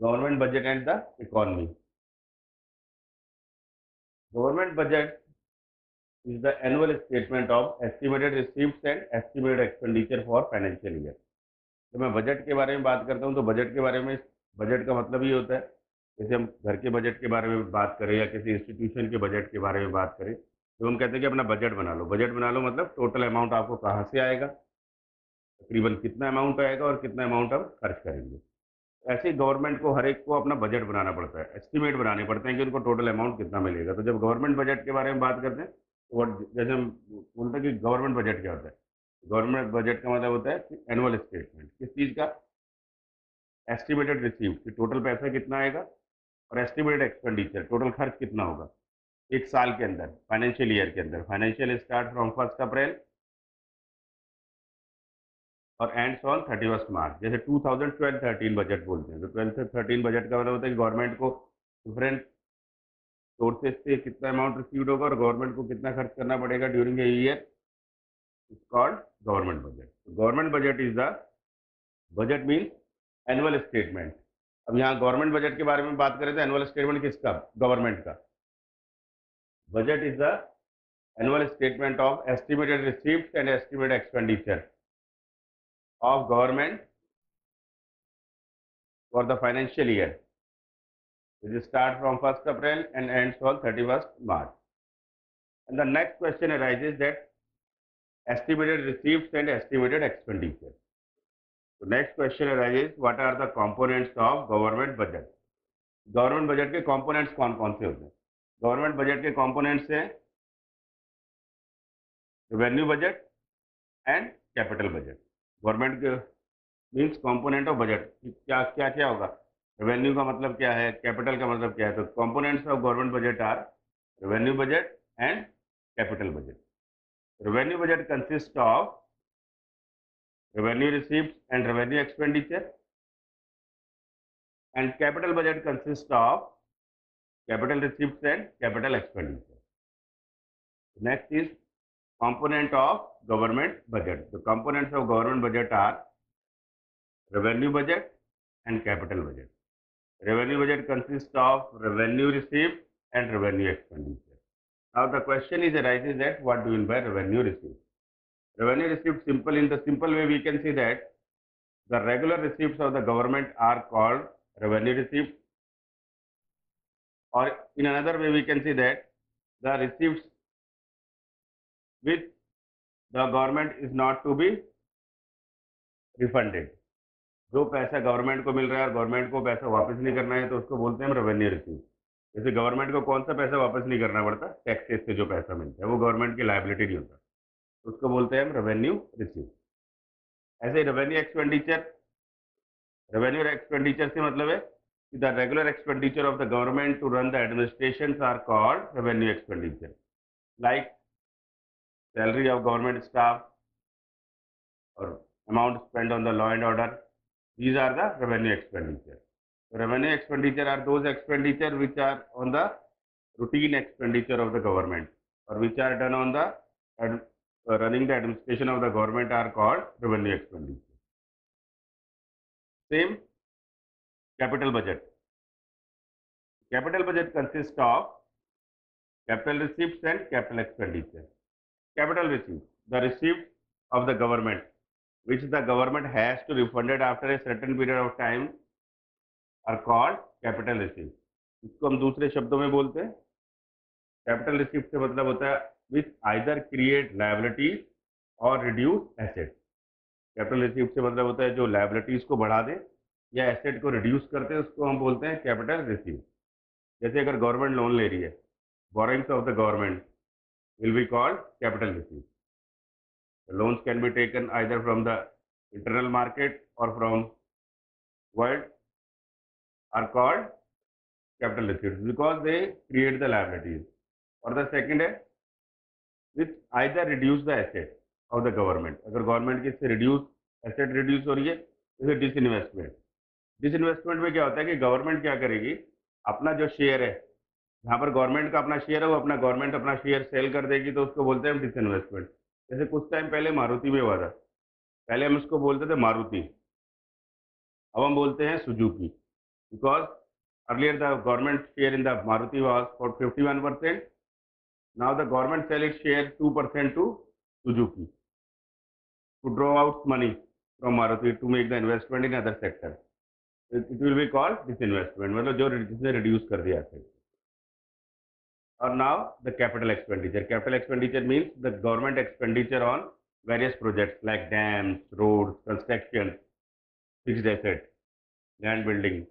Government budget and the economy. Government budget is the annual statement of estimated receipts and estimated expenditure for financial year. जब मैं budget के बारे में बात करता हूँ तो बजट के बारे में, बजट का मतलब ये होता है जैसे हम घर के बजट के बारे में बात करें या किसी इंस्टीट्यूशन के बजट के बारे में बात करें, तो हम कहते हैं कि अपना बजट बना लो। बजट बना लो मतलब टोटल अमाउंट आपको कहाँ से आएगा, तकरीबन कितना अमाउंट आएगा और कितना अमाउंट हम खर्च करेंगे। ऐसे ही गवर्नमेंट को हर एक को अपना बजट बनाना पड़ता है, एस्टिमेट बनाने पड़ते हैं कि उनको टोटल अमाउंट कितना मिलेगा। तो जब गवर्नमेंट बजट के बारे में बात करते हैं तो जैसे हम बोलते हैं कि गवर्नमेंट बजट क्या होता है, गवर्नमेंट बजट का मतलब होता है एनुअल स्टेटमेंट किस चीज़ का, एस्टिमेटेड रिसीव्ड कि टोटल पैसा कितना आएगा, और एस्टिमेटेड एक्सपेंडिचर टोटल खर्च कितना होगा एक साल के अंदर, फाइनेंशियल ईयर के अंदर। फाइनेंशियल स्टार्ट फ्रॉम 1 अप्रैल और एंड्स ऑन 31 मार्च। जैसे 2012-13 बजट बोलते हैं, तो 12 से 13 बजट का मतलब होता है कि गवर्नमेंट को डिफरेंट सोर्सेज से कितना अमाउंट रिसीव्ड होगा और गवर्नमेंट को कितना खर्च करना पड़ेगा during a year, is called government budget. Government budget is the, budget means annual statement. अब यहाँ गवर्नमेंट बजट के बारे में बात करें तो एनुअल स्टेटमेंट किसका, गवर्नमेंट का। Budget is the annual statement of estimated receipt and estimated expenditure of government for the financial year, which start from 1 April and ends on 31 March. And the next question arises that estimated receipts and estimated expenditure. So next question arises, what are the components of government budget? Government budget के components कौन कौन से होते हैं? Government budget के components हैं revenue budget and capital budget. Government के means component of budget, क्या क्या क्या होगा, रेवेन्यू का मतलब क्या है, कैपिटल का मतलब क्या है। तो components of government budget are revenue budget and capital budget. Revenue budget consist of revenue receipts and revenue expenditure, and capital budget consists of capital receipts and capital expenditure. Next is component of government budget. The components of government budget are revenue budget and capital budget. Revenue budget consists of revenue received and revenue expenditure. Now the question is arises that what do you mean by revenue received? Revenue received, simple, in the simple way we can see that the regular receipts of the government are called revenue receipts, or in another way we can see that the receipts which the government is not to be refunded. जो पैसा government को मिल रहा है और government को पैसा वापस नहीं करना है तो उसको बोलते हैं हम रेवेन्यू रिसीव। जैसे गवर्नमेंट को कौन सा पैसा वापस नहीं करना पड़ता, टैक्सेस से जो पैसा मिलता है वो गवर्नमेंट की लायबिलिटी नहीं होता, उसको बोलते हैं हम रेवेन्यू रिसीव। ऐसे ही रेवेन्यू एक्सपेंडिचर से मतलब है कि the regular expenditure of the government to run the administration are called revenue expenditure, like salary of government staff or amount spent on the law and order. These are the revenue expenditure. So revenue expenditure are those expenditure which are on the routine expenditure of the government or which are done on the running the administration of the government are called revenue expenditure. Same capital budget. Capital budget consists of capital receipts and capital expenditure. Capital receipts, the receipts of the government which the government has to refund it after a certain period of time are called capital receipts. इसको हम दूसरे शब्दों में बोलते हैं, capital receipt से मतलब होता है विच आइदर क्रिएट लायबिलिटीज और रिड्यूस एसेट। कैपिटल रिसीप्ट से मतलब होता है जो लायबिलिटीज को बढ़ा दे या एसेट को रिड्यूस करते हैं, उसको हम बोलते हैं कैपिटल रिसीप्ट। जैसे अगर गवर्नमेंट लोन ले रही है, borrowings of the government will be called capital receipt. The loans can be taken either from the internal market or from world are called capital receipts because they create the liabilities. और the second है which either reduce the asset of the government. अगर government की से reduce asset reduce हो रही है, जैसे disinvestment. Disinvestment में क्या होता है कि गवर्नमेंट क्या करेगी, अपना जो शेयर है, जहाँ पर गवर्नमेंट का अपना शेयर है वो गवर्नमेंट अपना शेयर सेल कर देगी, तो उसको बोलते हैं डिसइन्वेस्टमेंट। जैसे कुछ टाइम पहले मारुति में हुआ था, पहले हम उसको बोलते थे मारुति, अब हम बोलते हैं Suzuki. because earlier the government share in the Maruti was for 51%. Now the government sell its share 2% to Suzuki to draw out money from Maruti to make the investment in other sector. It will be called disinvestment, मतलब जो जिसने reduce कर दिया asset. Or now the capital expenditure. Capital expenditure means the government expenditure on various projects like dams, roads, construction, fixed assets, land building.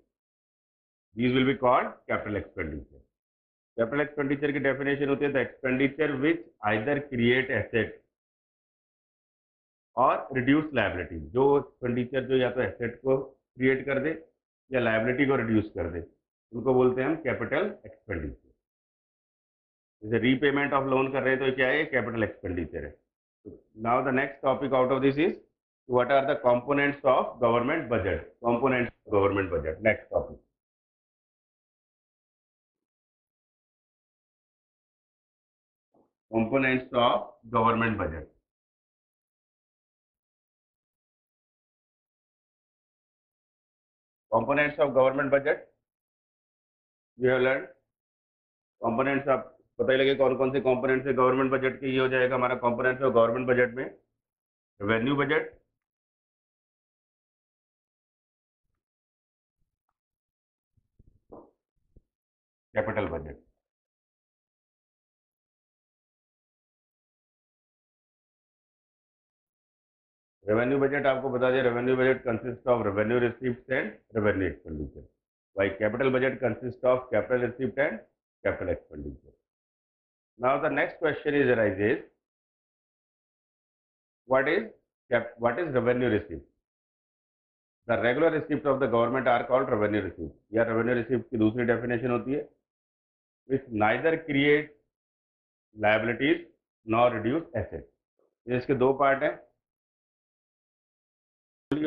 These will be called capital expenditure. Capital expenditure की definition होती है the expenditure which either create assets or reduce liability. जो expenditure जो या तो asset को create कर दे या liability को reduce कर दे, उनको बोलते हैं हम capital expenditure. जैसे रीपेमेंट ऑफ लोन कर रहे हैं तो क्या है, कैपिटल एक्सपेंडिचर है. Now the next topic out of this is what are the components of government budget. Components of government budget, next topic. Components of government budget. Components of government budget we have learn. Components of पता ही लगे कौन कौन से components है government budget के. ये हो जाएगा हमारा कंपोनेंट्स ऑफ गवर्नमेंट बजट में revenue budget, capital budget. Revenue budget आपको बता दें, revenue budget consist of revenue receipt and revenue expenditure, while capital budget consists of capital receipt and capital expenditure. Now the next question is arises, what is revenue receipt? The regular receipts of the government are called revenue receipts. या revenue receipts की दूसरी definition होती है which neither create liabilities nor reduce assets. इसके दो part हैं.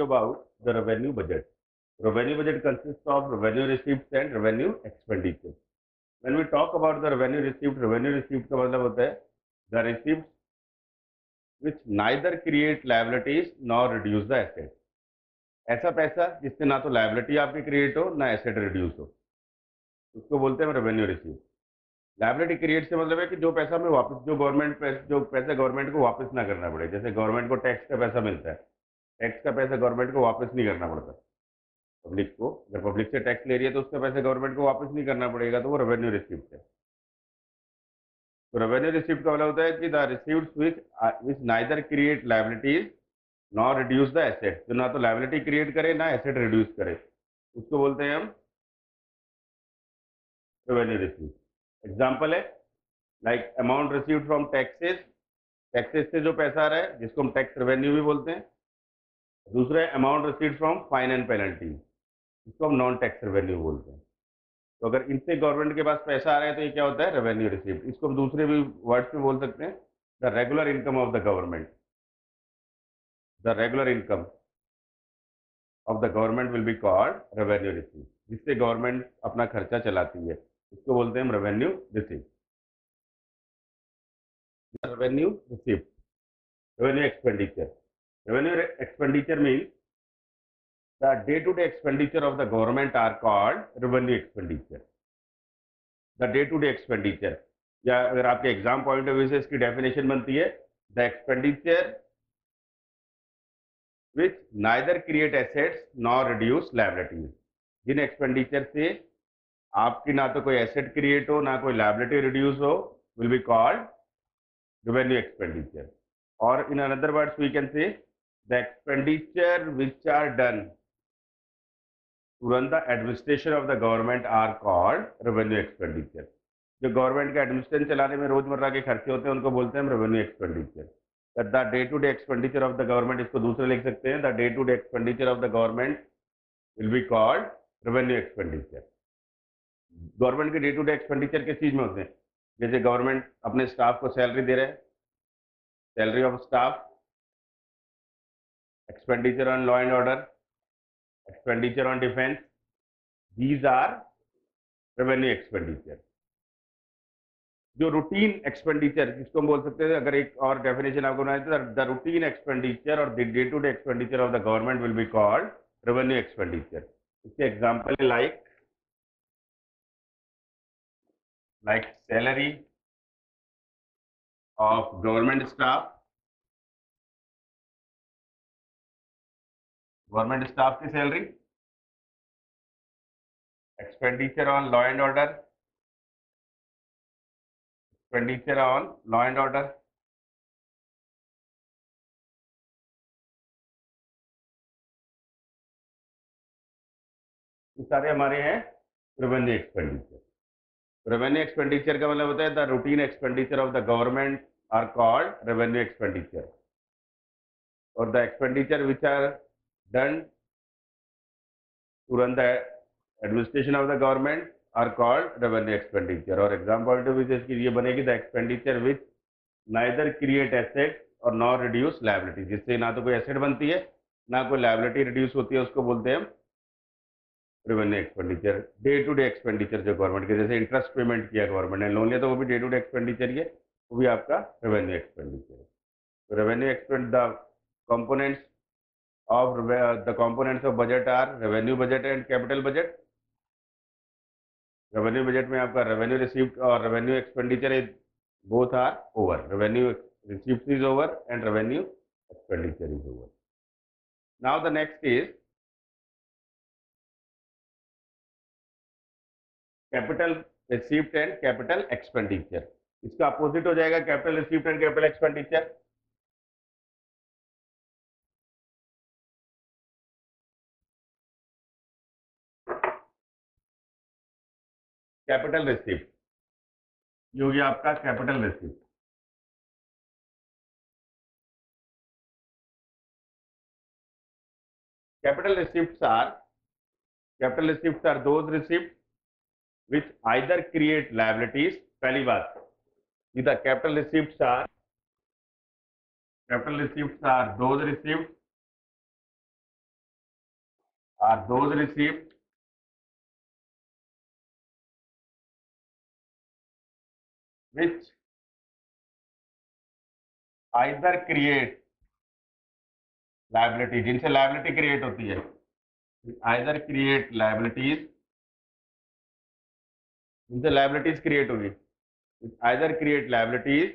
About the revenue budget. Revenue budget consists of revenue receipts and revenue expenditure. When we talk about the revenue receipt का मतलब होता है the receipts which neither create liabilities nor reduce the assets. ऐसा पैसा जिससे ना तो liability आपकी create हो ना asset reduce हो, उसको बोलते हैं revenue receipt. Liability create से मतलब है कि जो पैसा हमें वापस, जो पैसा गवर्नमेंट को वापस ना करना पड़े. जैसे गवर्नमेंट को टैक्स का पैसा मिलता है, टैक्स का पैसा गवर्नमेंट को वापस नहीं करना पड़ता. पब्लिक को, अगर पब्लिक से टैक्स ले रही है तो उसका पैसा गवर्नमेंट को वापस नहीं करना पड़ेगा, तो वो रेवेन्यू रिसीप्ट है. तो रेवेन्यू रिसीप्ट का मतलब होता है कि the receipt which neither create liabilities nor reduce the asset. जो ना तो लायबिलिटी क्रिएट करे ना एसेट रिड्यूस करे, उसको बोलते हैं हम रेवेन्यू रिसीप्ट. एग्जाम्पल है like amount received from taxes. Taxes से जो पैसा आ रहा है जिसको हम टैक्स रेवेन्यू भी बोलते हैं. दूसरा है amount received from fine and penalty, इसको हम नॉन टैक्स रेवेन्यू बोलते हैं. तो अगर इनसे गवर्नमेंट के पास पैसा आ रहा है तो ये क्या होता है, रेवेन्यू रिसीप्ट. इसको हम दूसरे भी वर्ड्स में बोल सकते हैं the regular income of the government. The regular income of the government will be called revenue receipt. जिससे गवर्नमेंट अपना खर्चा चलाती है उसको बोलते हैं हम revenue receipt. Revenue receipt. Revenue expenditure. Revenue expenditure means the day-to-day expenditure of the government are called revenue expenditure. The day-to-day expenditure, या अगर आपके एग्जाम पॉइंट ऑफ व्यू से इसकी डेफिनेशन बनती है the expenditure which neither create assets nor reduce liabilities. जिन expenditure से आपकी ना तो कोई एसेट क्रिएट हो ना कोई लायबिलिटी रिड्यूस हो will be called revenue expenditure. और in another words we can say the expenditure which are done to run the administration of the government are called revenue expenditure. जो government का administration चलाने में रोजमर्रा के खर्चे होते हैं उनको बोलते हैं हम revenue expenditure. The day to day expenditure of the government, इसको दूसरे लिख सकते हैं the day to day expenditure of the government will be called revenue expenditure. Government के डे टू डे एक्सपेंडिचर किस चीज में होते हैं, जैसे गवर्नमेंट अपने स्टाफ को सैलरी दे रहे हैं, salary of staff, expenditure on law and order, expenditure on defense. These are revenue expenditure. जो रूटीन एक्सपेंडिचर जिसको हम बोल सकते हैं, अगर एक और डेफिनेशन आपको बनाए तो द रूटीन एक्सपेंडिचर और the day to day expenditure of the government will be called revenue expenditure. इसके example like salary of government staff, government staff की salary, expenditure on law and order, expenditure on law and order, ये सारे हमारे हैं revenue expenditure. Revenue expenditure का मतलब होता है the routine expenditure of the government are called revenue expenditure, और the expenditure which are done to run the administration of the government are called revenue expenditure. और एग्जाम्पल टू इसकी ये बनेगी the expenditure which neither create asset और nor reduce liability, जिससे ना तो कोई एसेट बनती है ना कोई लायबिलिटी रिड्यूस होती है, उसको बोलते हैं हम revenue expenditure. Day to day expenditure जो गवर्नमेंट के, जैसे इंटरेस्ट पेमेंट किया गवर्नमेंट ने, लोन लिया, तो वो भी डे टू डे एक्सपेंडिचर ही है, वो भी आपका रेवेन्यू एक्सपेंडिचर है। तो revenue expend the components the components of budget are revenue budget and capital budget. Revenue budget में आपका रेवेन्यू रिसीव्ड और revenue expenditure is both are over, revenue received is over and revenue expenditure is over. Now the next is capital received and capital expenditure. इसका opposite हो जाएगा capital received and capital expenditure. Capital received ये हो गया आपका capital received. Capital receiveds are those received which either create liabilities, पहली बात, the capital receipts are those received which either create liability, जिनसे liability create होती है, either create liabilities, जिनसे liabilities create होगी, either create liabilities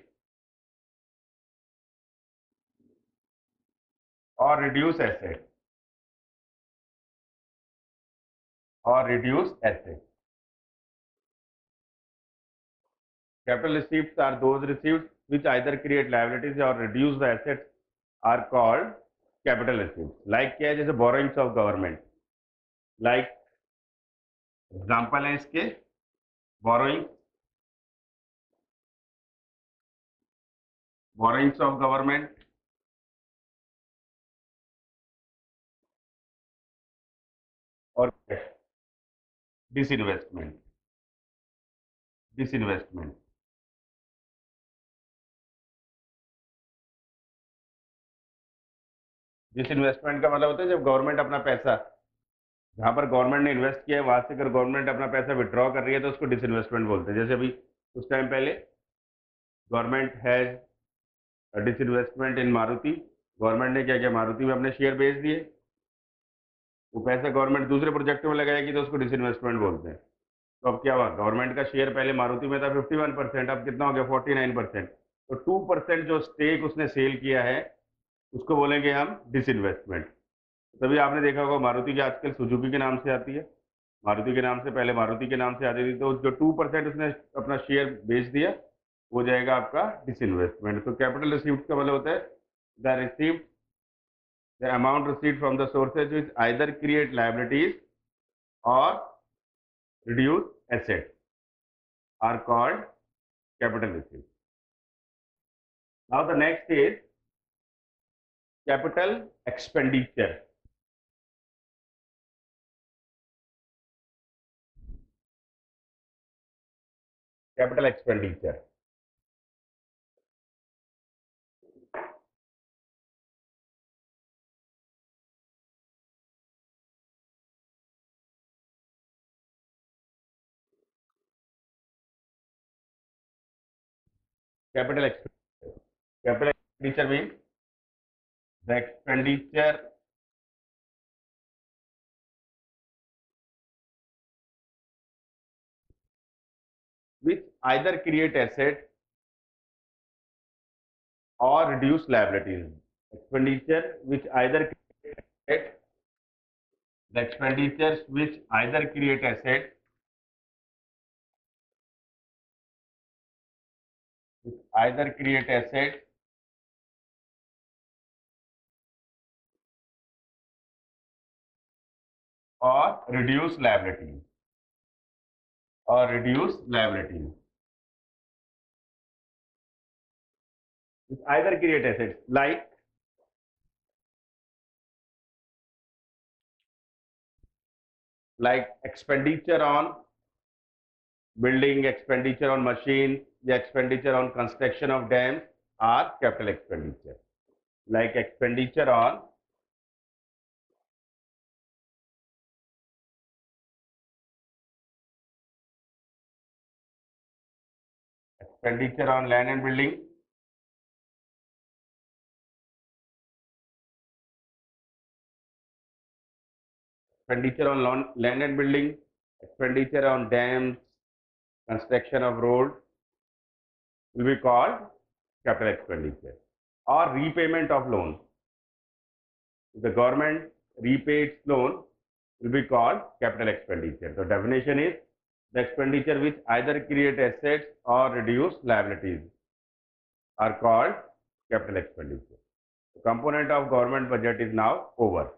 or reduce assets, Capital receipts are those receipts which either create liabilities or reduce the assets are called capital receipts. Like क्या है, जैसे borrowings of government, like example है इसके borrowings of government और disinvestment disinvestment का मतलब होता है जब गवर्नमेंट अपना पैसा, जहां पर गवर्नमेंट ने इन्वेस्ट किया है वहां से अगर गवर्नमेंट अपना पैसा विड्रॉ कर रही है तो उसको डिसइन्वेस्टमेंट बोलते हैं। जैसे अभी कुछ टाइम पहले government has disinvestment in Maruti, government ने क्या किया, मारुति में अपने शेयर बेच दिए, वो पैसा गवर्नमेंट दूसरे प्रोजेक्ट में लगाएगी तो उसको डिसइन्वेस्टमेंट बोलते हैं। तो अब क्या हुआ, गवर्नमेंट का शेयर पहले मारुति में था 51%, अब कितना हो गया 49%, तो 2% जो स्टेक उसने सेल किया है उसको बोलेंगे हम डिसइन्वेस्टमेंट। तभी आपने देखा होगा मारुति की आजकल सुजुकी के नाम से आती है, मारुति के नाम से पहले मारुति के नाम से आती थी, तो जो 2% उसने अपना शेयर बेच दिया हो जाएगा आपका डिसइन्वेस्टमेंट। तो कैपिटल रिसीव्ड का मतलब होता है the received the amount received from the sources which either create liabilities or reduce assets are called capital receipts. Now the next is capital expenditure. Capital expenditure. Capital expenditure. Capital expenditure means the expenditure either create asset or reduce liabilities. Expenditure which either create asset, the expenditures which either create asset, which either create asset or reduce liabilities, or reduce liabilities. Which either create assets like expenditure on building, expenditure on machines, the expenditure on construction of dams are capital expenditure. Like expenditure on land and building, expenditure on land and building, expenditure on dams, construction of road will be called capital expenditure. Or repayment of loan. If the government repays loan will be called capital expenditure. The definition is the expenditure which either create assets or reduce liabilities are called capital expenditure. The component of government budget is now over.